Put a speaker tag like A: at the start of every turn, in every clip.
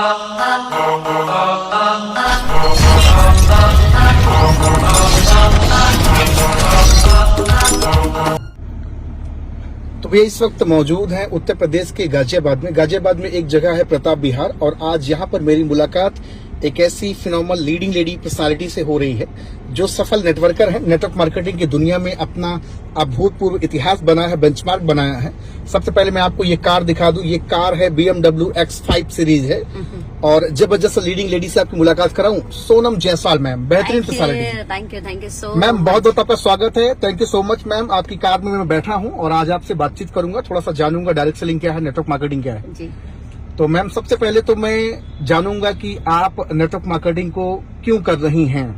A: तो भैया इस वक्त मौजूद हैं उत्तर प्रदेश के गाजियाबाद में एक जगह है प्रताप विहार, और आज यहाँ पर मेरी मुलाकात एक ऐसी फिनोमिनल लीडिंग लेडी पर्सनालिटी से हो रही है जो सफल नेटवर्कर है, नेटवर्क मार्केटिंग की दुनिया में अपना अभूतपूर्व इतिहास बनाया है, बेंचमार्क बनाया है। सबसे पहले मैं आपको ये कार दिखा दूं, ये कार है BMW X5 सीरीज है, और जबरदस्त लीडिंग लेडी से आपकी मुलाकात कराऊं, सोनम जायसवाल मैम, बेहतरीन personality.
B: Thank you so
A: ma'am, बहुत बहुत आपका स्वागत है। Thank you so much ma'am. आपकी कार में मैं बैठा हूँ और आज आपसे बातचीत करूंगा, थोड़ा सा जानूंगा डायरेक्ट सेलिंग क्या है, नेटवर्क मार्केटिंग क्या है
B: जी।
A: तो मैम सबसे पहले तो मैं जानूंगा कि आप नेटवर्क मार्केटिंग को क्यों कर रही हैं।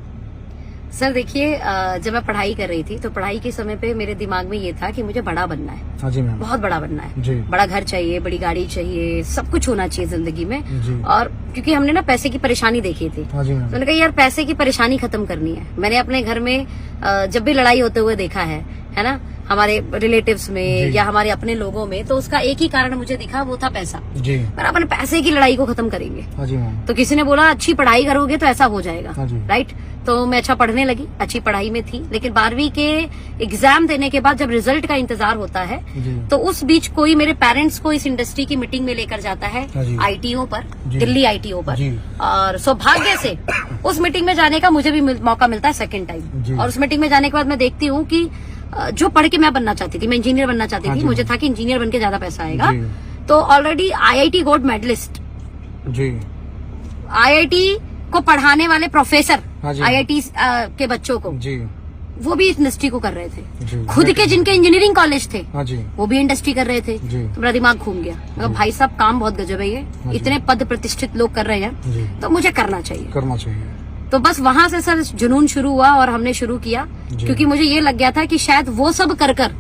B: सर देखिए, जब मैं पढ़ाई कर रही थी तो पढ़ाई के समय पे मेरे दिमाग में ये था कि मुझे बड़ा बनना है।
A: हाँ जी मैम।
B: बहुत बड़ा बनना है
A: जी।
B: बड़ा घर चाहिए, बड़ी गाड़ी चाहिए, सब कुछ होना चाहिए जिंदगी में
A: जी।
B: और क्योंकि हमने ना पैसे की परेशानी देखी थी,
A: हाँ जी मैम।
B: तो मैंने कहा यार पैसे की परेशानी खत्म करनी है। मैंने अपने घर में जब भी लड़ाई होते हुए देखा है ना, हमारे रिलेटिव्स में या हमारे अपने लोगों में, तो उसका एक ही कारण मुझे दिखा, वो था पैसा।
A: जी।
B: पर अपन पैसे की लड़ाई को खत्म करेंगे।
A: हाँ जी मैम।
B: तो किसी ने बोला अच्छी पढ़ाई करोगे तो ऐसा हो जाएगा।
A: हाँ जी।
B: राइट। तो मैं अच्छा पढ़ने लगी, अच्छी पढ़ाई में थी, लेकिन 12वीं के एग्जाम देने के बाद जब रिजल्ट का इंतजार होता है तो उस बीच कोई मेरे पेरेंट्स को इस इंडस्ट्री की मीटिंग में लेकर जाता है, आईटीओ पर, दिल्ली आईटीओ पर, और सौभाग्य से उस मीटिंग में जाने का मुझे भी मौका मिलता है सेकेंड टाइम। और उस मीटिंग में जाने के बाद मैं देखती हूँ कि जो पढ़ के मैं बनना चाहती थी, मैं इंजीनियर बनना चाहती थी, मुझे था कि इंजीनियर बन के ज्यादा पैसा आएगा, तो ऑलरेडी IIT गोल्ड मेडलिस्ट जी, IIT को पढ़ाने वाले प्रोफेसर, IIT के बच्चों को जी, वो भी इस इंडस्ट्री को कर रहे थे। खुद के जिनके इंजीनियरिंग कॉलेज थे वो भी इंडस्ट्री कर रहे थे। तो मेरा दिमाग घूम गया, मगर भाई साहब काम बहुत गजब है, ये इतने पद प्रतिष्ठित लोग कर रहे हैं तो मुझे करना चाहिए। तो बस वहां से सर जुनून शुरू हुआ और हमने शुरू किया, क्योंकि मुझे ये लग गया था कि शायद वो सब कर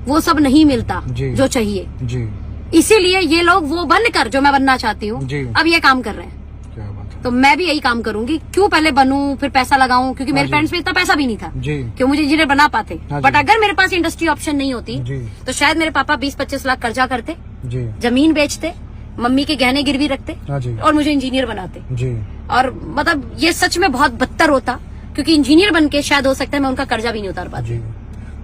B: वो सब नहीं मिलता जो चाहिए, इसीलिए ये लोग वो बनकर जो मैं बनना चाहती हूँ अब ये काम कर रहे हैं। तो मैं भी यही काम करूंगी, क्यों पहले बनूं फिर पैसा लगाऊं, क्योंकि मेरे पेरेंट्स में इतना पैसा भी नहीं था कि मुझे इंजीनियर बना पाते। बट अगर मेरे पास इंडस्ट्री ऑप्शन नहीं होती तो शायद मेरे पापा 20-25 लाख कर्जा करते, जमीन बेचते, मम्मी के गहने गिरवी रखते और मुझे इंजीनियर बनाते। और मतलब ये सच में बहुत बदतर होता, क्योंकि इंजीनियर बन के शायद हो सकता है मैं उनका कर्जा भी नहीं उतार पाती।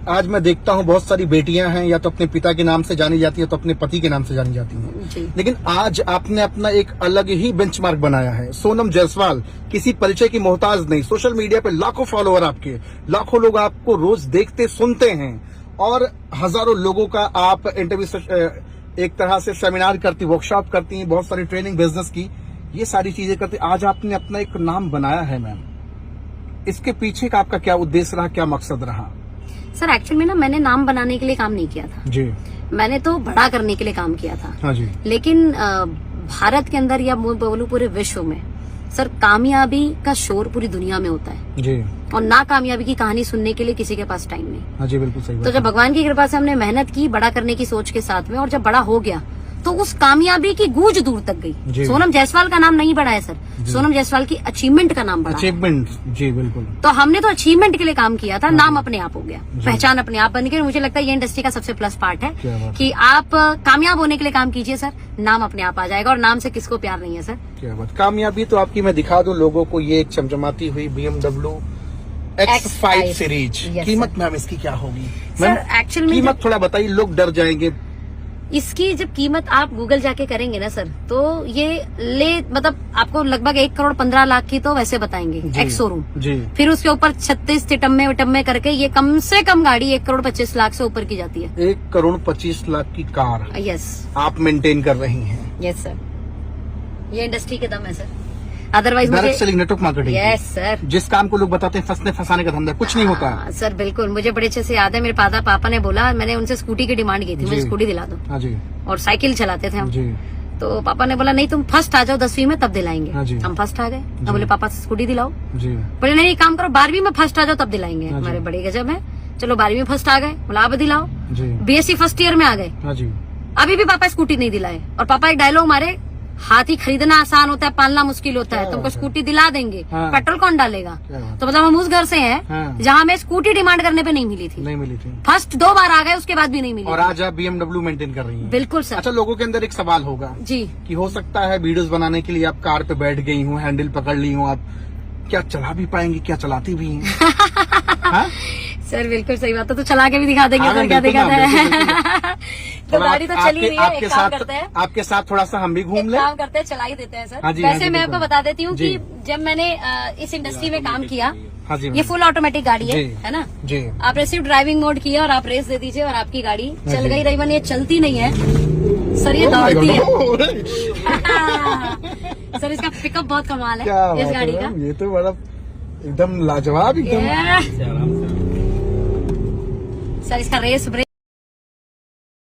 A: आज मैं देखता हूँ बहुत सारी बेटियां हैं, या तो अपने पिता के नाम से जानी जाती है तो अपने पति के नाम से जानी जाती हैं, लेकिन आज आपने अपना एक अलग ही बेंचमार्क बनाया है। सोनम जायसवाल किसी परिचय की मोहताज नहीं, सोशल मीडिया पे लाखों फॉलोअर आपके, लाखों लोग आपको रोज देखते सुनते हैं, और हजारों लोगों का आप इंटरव्यू, एक तरह से सेमिनार करती, वर्कशॉप करती हैं, बहुत सारी ट्रेनिंग बिजनेस की, ये सारी चीजें करती। आज आपने अपना एक नाम बनाया है मैम, इसके पीछे का आपका क्या उद्देश्य रहा, क्या मकसद रहा?
B: सर एक्चुअली में ना मैंने नाम बनाने के लिए काम नहीं किया था जी, मैंने तो बड़ा करने के लिए काम किया था। हाँ जी। लेकिन भारत के अंदर या बोलूं पूरे विश्व में सर कामयाबी का शोर पूरी दुनिया में होता है जी, और नाकामयाबी की कहानी सुनने के लिए किसी के पास टाइम नहीं। हाँ जी, बिल्कुल सही। तो जब भगवान की कृपा से हमने मेहनत की बड़ा करने की सोच के साथ में, और जब बड़ा हो गया तो उस कामयाबी की गूंज दूर तक गई। सोनम जायसवाल का नाम नहीं बढ़ा है सर, सोनम जायसवाल की अचीवमेंट का नाम बढ़ा।
A: अचीवमेंट जी, बिल्कुल।
B: तो हमने तो अचीवमेंट के लिए काम किया था, नाम अपने आप हो गया, पहचान अपने आप बन गई। मुझे लगता है ये इंडस्ट्री का सबसे प्लस पार्ट है कि आप कामयाब होने के लिए काम कीजिए सर, नाम अपने आप आ जाएगा, और नाम से किसको प्यार नहीं है सर। क्या बात। कामयाबी तो आपकी मैं दिखा दूं लोगों को, ये एक चमचमाती हुई BMW X5 सीरीज। कीमत मैम इसकी क्या होगी?
A: सर एक्चुअली कीमत थोड़ा बताइए, लोग डर जाएंगे।
B: इसकी जब कीमत आप गूगल जाके करेंगे ना सर, तो ये मतलब आपको लगभग 1,15,00,000 की तो वैसे बताएंगे एक्स शोरूम जी, फिर उसके ऊपर 36 टिटम्मे करके ये कम से कम गाड़ी 1,25,00,000 से ऊपर की जाती है।
A: 1,25,00,000 की कार
B: यस
A: आप मेंटेन कर रही हैं?
B: यस सर, ये इंडस्ट्री के दम है sir, otherwise
A: direct selling, network marketing.
B: Yes sir,
A: जिस काम को लोग बताते हैं फंसने फंसाने का धंधा, कुछ नहीं होता।
B: सर बिल्कुल, मुझे बड़े अच्छे से याद है, मेरे पापा ने बोला, मैंने उनसे स्कूटी की डिमांड की थी, मुझे स्कूटी दिला दो। हाँ जी। और साइकिल चलाते थे हम जी। तो पापा ने बोला नहीं तुम फर्स्ट आ जाओ 10वीं में तब दिलाएंगे। हाँ जी। हम फर्स्ट आ गए, हम बोले पापा स्कूटी दिलाओ जी, बोले नहीं काम करो 12वीं में फर्स्ट आ जाओ तब दिलाएंगे। हमारे बड़े गजब है, चलो 12वीं में फर्स्ट आ गए, बोला अब दिलाओ। BSc फर्स्ट ईयर में आ गए, अभी भी पापा स्कूटी नहीं दिलाए, और पापा एक डायलॉग मारे, हाथी खरीदना आसान होता है, पालना मुश्किल होता है। तुमको स्कूटी दिला देंगे,
A: हाँ।
B: पेट्रोल कौन डालेगा?
A: क्या बात।
B: तो मतलब हम उस घर से हैं
A: हाँ।
B: जहाँ मैं स्कूटी डिमांड करने पे नहीं मिली थी।
A: नहीं मिली थी
B: फर्स्ट 2 बार आ गए, उसके बाद भी नहीं मिली।
A: और आज आप BMW मेंटेन कर रही हैं।
B: बिल्कुल सर।
A: अच्छा, लोगों के अंदर एक सवाल होगा
B: जी।
A: कि हो सकता है वीडियोस बनाने के लिए आप कार पे बैठ गई हूँ, हैंडल पकड़ ली हूँ, आप क्या चला भी पाएंगी, क्या चलाती भी हैं? हाँ?
B: सर बिल्कुल सही बात है, तो चला के भी दिखा देंगे।
A: हाँ,
B: सर क्या
A: बिल्कुल
B: दिखाना
A: ना,
B: है? तो
A: थोड़ा
B: गाड़ी तो चली रही है, एक काम करते हैं,
A: आपके साथ थोड़ा सा हम भी घूम
B: एक
A: ले।
B: काम करते हैं, चला ही देते हैं सर।
A: हाँ जी,
B: वैसे
A: हाँ जी,
B: मैं आपको
A: बिल्कुल।
B: बता देती हूँ
A: जी।
B: कि जब मैंने इस इंडस्ट्री में काम किया,
A: हाँ जी
B: ये
A: मैम।
B: फुल ऑटोमेटिक गाड़ी
A: जी।
B: है ना?
A: जी।
B: आप सिर्फ ड्राइविंग मोड किया और आप रेस दे दीजिए और आपकी गाड़ी
A: हाँ
B: चल
A: जी।
B: गई। रही बन ये चलती नहीं है सर, ये
A: Oh my
B: दौड़ती है।
A: God!
B: सर इसका पिकअप बहुत कमाल है
A: क्या
B: इस
A: बात
B: गाड़ी
A: है
B: का।
A: मैम, ये तो बड़ा एकदम लाजवाब एकदम।
B: सर इसका रेस ब्रेक